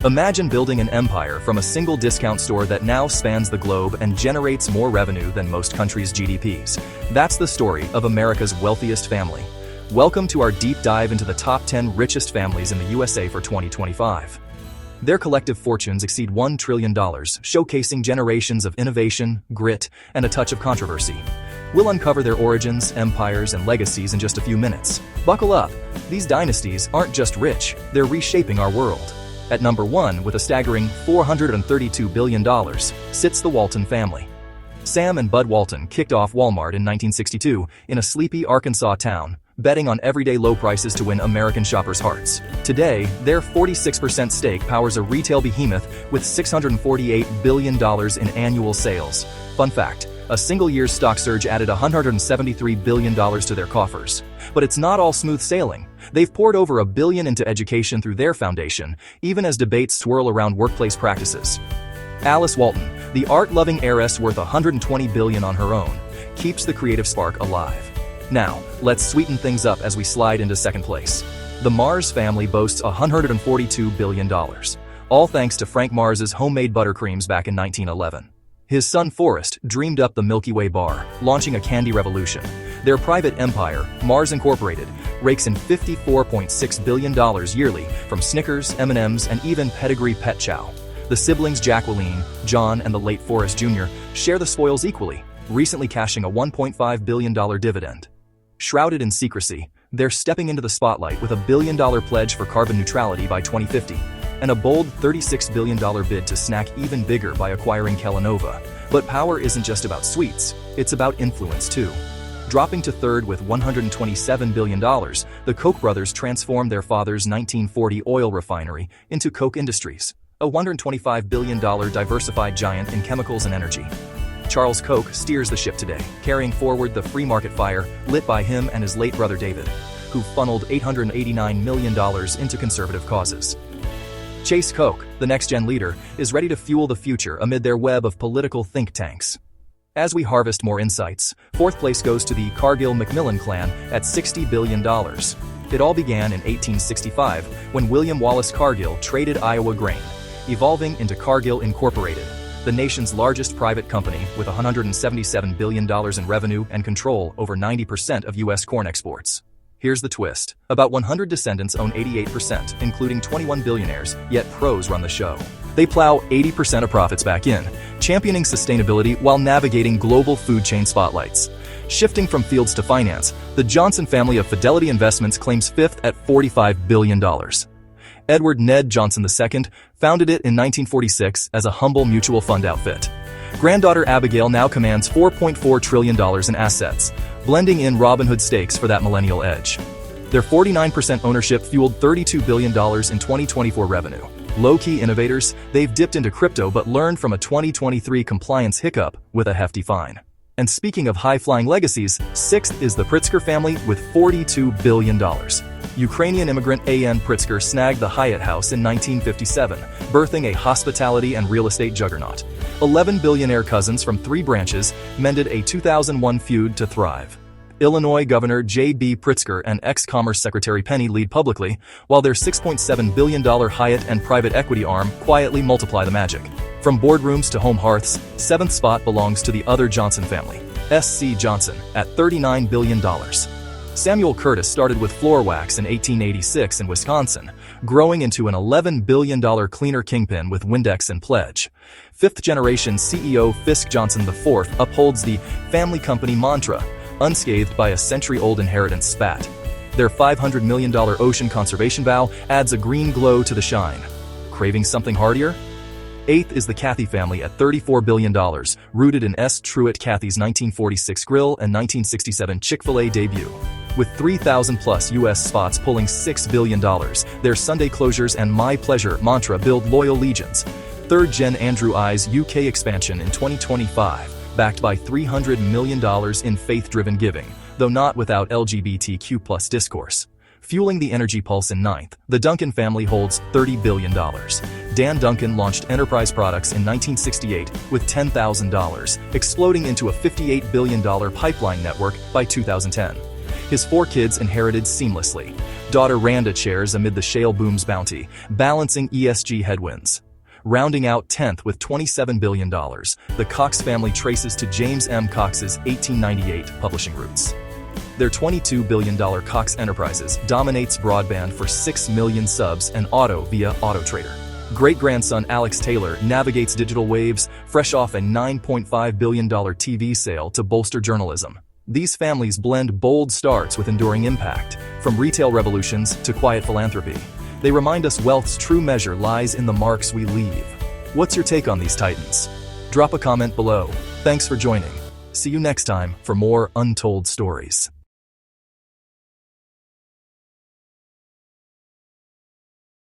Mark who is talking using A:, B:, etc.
A: Imagine building an empire from a single discount store that now spans the globe and generates more revenue than most countries' GDPs. That's the story of America's wealthiest family. Welcome to our deep dive into the top 10 richest families in the USA for 2025. Their collective fortunes exceed $1 trillion, showcasing generations of innovation, grit, and a touch of controversy. We'll uncover their origins, empires, and legacies in just a few minutes. Buckle up. These dynasties aren't just rich, they're reshaping our world. At number 1, with a staggering $432 billion, sits the Walton family. Sam and Bud Walton kicked off Walmart in 1962 in a sleepy Arkansas town, betting on everyday low prices to win American shoppers' hearts. Today, their 46% stake powers a retail behemoth with $648 billion in annual sales. Fun fact, a single year's stock surge added $173 billion to their coffers. But it's not all smooth sailing. They've poured over $1 billion into education through their foundation, even as debates swirl around workplace practices. Alice Walton, the art-loving heiress worth $120 billion on her own, keeps the creative spark alive. Now, let's sweeten things up as we slide into second place. The Mars family boasts $142 billion, all thanks to Frank Mars's homemade buttercreams back in 1911. His son Forrest dreamed up the Milky Way bar, launching a candy revolution. Their private empire, Mars Incorporated, rakes in $54.6 billion yearly from Snickers, M&Ms, and even Pedigree Pet Chow. The siblings Jacqueline, John, and the late Forrest Jr. share the spoils equally, recently cashing a $1.5 billion dividend. Shrouded in secrecy, they're stepping into the spotlight with a $1 billion pledge for carbon neutrality by 2050, and a bold $36 billion bid to snack even bigger by acquiring Kellanova. But power isn't just about sweets, it's about influence too. Dropping to third with $127 billion, the Koch brothers transformed their father's 1940 oil refinery into Koch Industries, a $125 billion diversified giant in chemicals and energy. Charles Koch steers the ship today, carrying forward the free market fire lit by him and his late brother David, who funneled $889 million into conservative causes. Chase Koch, the next-gen leader, is ready to fuel the future amid their web of political think tanks. As we harvest more insights, fourth place goes to the Cargill-Macmillan clan at $60 billion. It all began in 1865 when William Wallace Cargill traded Iowa grain, evolving into Cargill Incorporated, the nation's largest private company with $177 billion in revenue and control over 90% of U.S. corn exports. Here's the twist. About 100 descendants own 88%, including 21 billionaires, yet pros run the show. They plow 80% of profits back in, championing sustainability while navigating global food chain spotlights. Shifting from fields to finance, the Johnson family of Fidelity Investments claims fifth at $45 billion. Edward Ned Johnson II founded it in 1946 as a humble mutual fund outfit. Granddaughter Abigail now commands $4.4 trillion in assets, blending in Robinhood stakes for that millennial edge. Their 49% ownership fueled $32 billion in 2024 revenue. Low-key innovators, they've dipped into crypto but learned from a 2023 compliance hiccup with a hefty fine. And speaking of high-flying legacies, sixth is the Pritzker family with $42 billion. Ukrainian immigrant A.N. Pritzker snagged the Hyatt House in 1957, birthing a hospitality and real estate juggernaut. 11 billionaire cousins from 3 branches mended a 2001 feud to thrive. Illinois Governor J.B. Pritzker and ex-Commerce Secretary Penny lead publicly, while their $6.7 billion Hyatt and private equity arm quietly multiply the magic. From boardrooms to home hearths, 7th spot belongs to the other Johnson family, S.C. Johnson, at $39 billion. Samuel Curtis started with floor wax in 1886 in Wisconsin, growing into an $11 billion cleaner kingpin with Windex and Pledge. Fifth-generation CEO Fisk Johnson IV upholds the family company mantra, unscathed by a century-old inheritance spat. Their $500 million ocean conservation vow adds a green glow to the shine. Craving something heartier? Eighth is the Cathys family at $34 billion, rooted in S. Truett Cathys' 1946 grill and 1967 Chick-fil-A debut. With 3,000-plus U.S. spots pulling $6 billion, their Sunday closures and My Pleasure mantra build loyal legions. Third-gen Andrew I's UK expansion in 2025, backed by $300 million in faith-driven giving, though not without LGBTQ+ discourse. Fueling the energy pulse in ninth, the Duncan family holds $30 billion. Dan Duncan launched enterprise products in 1968 with $10,000, exploding into a $58 billion pipeline network by 2010. His 4 kids inherited seamlessly. Daughter Randa chairs amid the shale boom's bounty, balancing ESG headwinds. Rounding out 10th with $27 billion, the Cox family traces to James M. Cox's 1898 publishing roots. Their $22 billion Cox Enterprises dominates broadband for 6 million subs and auto via AutoTrader. Great-grandson Alex Taylor navigates digital waves, fresh off a $9.5 billion TV sale to bolster journalism. These families blend bold starts with enduring impact, from retail revolutions to quiet philanthropy. They remind us wealth's true measure lies in the marks we leave. What's your take on these titans? Drop a comment below. Thanks for joining. See you next time for more untold stories.